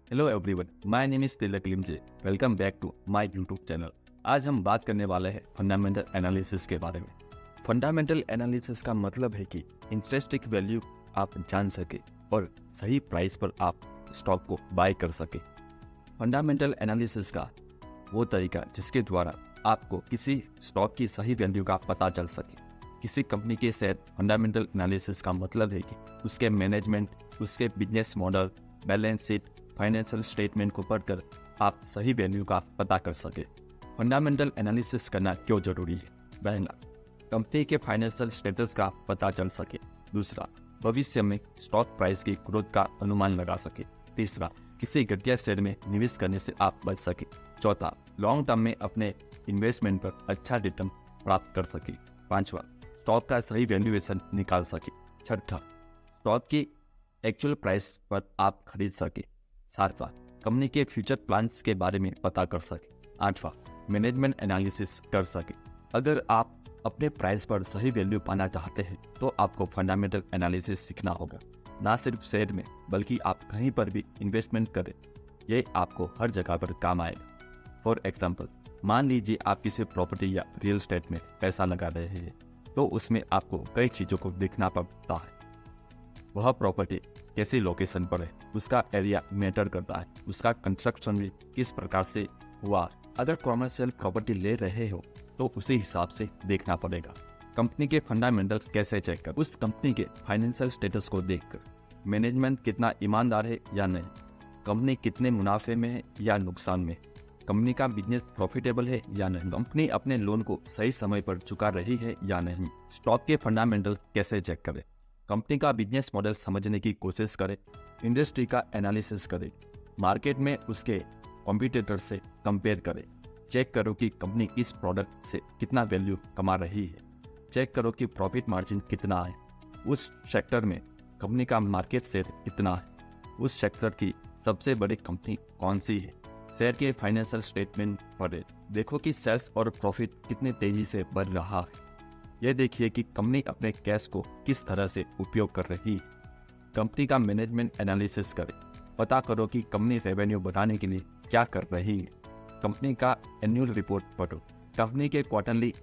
Hello everyone, my name is Tilak Limje. Welcome back to my YouTube channel. आज हम बात करने वाले हैं फंडामेंटल एनालिसिस के बारे में। फंडामेंटल एनालिसिस का मतलब है कि इंटरेस्टिक वैल्यू आप जान सके और सही प्राइस पर आप स्टॉक को बाय कर सके। फंडामेंटल एनालिसिस का वो तरीका जिसके द्वारा आपको किसी स्टॉक की सही वैल्यू का पता चल सके। किसी कंपनी के शेयर फंडामेंटल एनालिसिस का मतलब है कि उसके मैनेजमेंट, उसके business model, balance sheet, financial statement को पढ़कर आप सही वैल्यू का पता कर सके। फंडामेंटल एनालिसिस करना क्यों जरूरी है? पहला, कंपनी के फाइनेंशियल स्टेटस का पता चल सके। दूसरा, भविष्य में स्टॉक प्राइस की ग्रोथ का अनुमान लगा सके। तीसरा, किसी घटिया शेयर में निवेश करने से आप बच सके। चौथा, लॉन्ग टर्म में अपने इन्वेस्टमेंट पर अच्छा रिटर्न प्राप्त कर सके। पांचवा, स्टॉक का सही वैल्यूएशन निकाल सके। छठा, स्टॉक की एक्चुअल प्राइस पर आप खरीद सके। सातवां, कंपनी के फ्यूचर प्लान्स के बारे में पता कर सके। आठवां, मैनेजमेंट एनालिसिस कर सके। अगर आप अपने प्राइस पर सही वैल्यू पाना चाहते हैं तो आपको फंडामेंटल एनालिसिस सीखना होगा। ना सिर्फ शेयर में बल्कि आप कहीं पर भी इन्वेस्टमेंट करें, ये आपको हर जगह पर काम आएगा। फॉर एग्जाम्पल, मान लीजिए आप किसी प्रॉपर्टी या रियल एस्टेट में पैसा लगा रहे हैं तो उसमें आपको कई चीज़ों को देखना पड़ता है। वह प्रॉपर्टी कैसी लोकेशन पर है, उसका एरिया मैटर करता है, उसका कंस्ट्रक्शन भी किस प्रकार से हुआ। अगर कॉमर्शियल प्रॉपर्टी ले रहे हो तो उसी हिसाब से देखना पड़ेगा। कंपनी के फंडामेंटल कैसे चेक कर? उस कंपनी के फाइनेंशियल स्टेटस को देखकर। मैनेजमेंट कितना ईमानदार है या नहीं, कंपनी कितने मुनाफे में है या नुकसान में, कंपनी का बिजनेस प्रॉफिटेबल है या नहीं, कंपनी अपने लोन को सही समय पर चुका रही है या नहीं। स्टॉक के फंडामेंटल कैसे चेक करें? कंपनी का बिजनेस मॉडल समझने की कोशिश करें, इंडस्ट्री का एनालिसिस करें, मार्केट में उसके कॉम्पिटिटर से कंपेयर करें। चेक करो कि कंपनी इस प्रोडक्ट से कितना वैल्यू कमा रही है। चेक करो कि प्रॉफिट मार्जिन कितना है, उस सेक्टर में कंपनी का मार्केट शेयर कितना है, उस सेक्टर की सबसे बड़ी कंपनी कौन सी है। शेयर के फाइनेंशियल स्टेटमेंट पढ़ें, देखो कि सेल्स और प्रॉफिट कितनी तेजी से बढ़ रहा है। यह देखिए कि कंपनी अपने कैश को किस तरह से उपयोग कर रही है। कंपनी का मैनेजमेंट एनालिसिस करें, पता करो कि कंपनी रेवेन्यू बढ़ाने के लिए क्या कर रही है। कंपनी का एनुअल रिपोर्ट पढ़ो, कंपनी के क्वार्टरली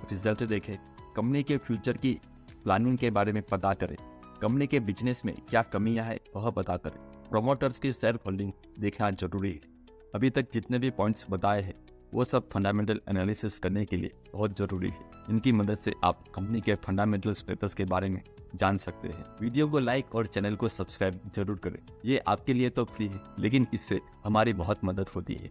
रिजल्ट देखें, कंपनी के फ्यूचर की प्लानिंग के बारे में पता करें, कंपनी के बिजनेस में क्या कमियां हैं वह पता करें। प्रोमोटर्स की शेयर होल्डिंग देखना जरूरी है। अभी तक जितने भी पॉइंट्स बताए हैं वो सब फंडामेंटल एनालिसिस करने के लिए बहुत जरूरी है। इनकी मदद से आप कंपनी के फंडामेंटल स्टेटस के बारे में जान सकते हैं। वीडियो को लाइक और चैनल को सब्सक्राइब जरूर करें। ये आपके लिए तो फ्री है लेकिन इससे हमारी बहुत मदद होती है।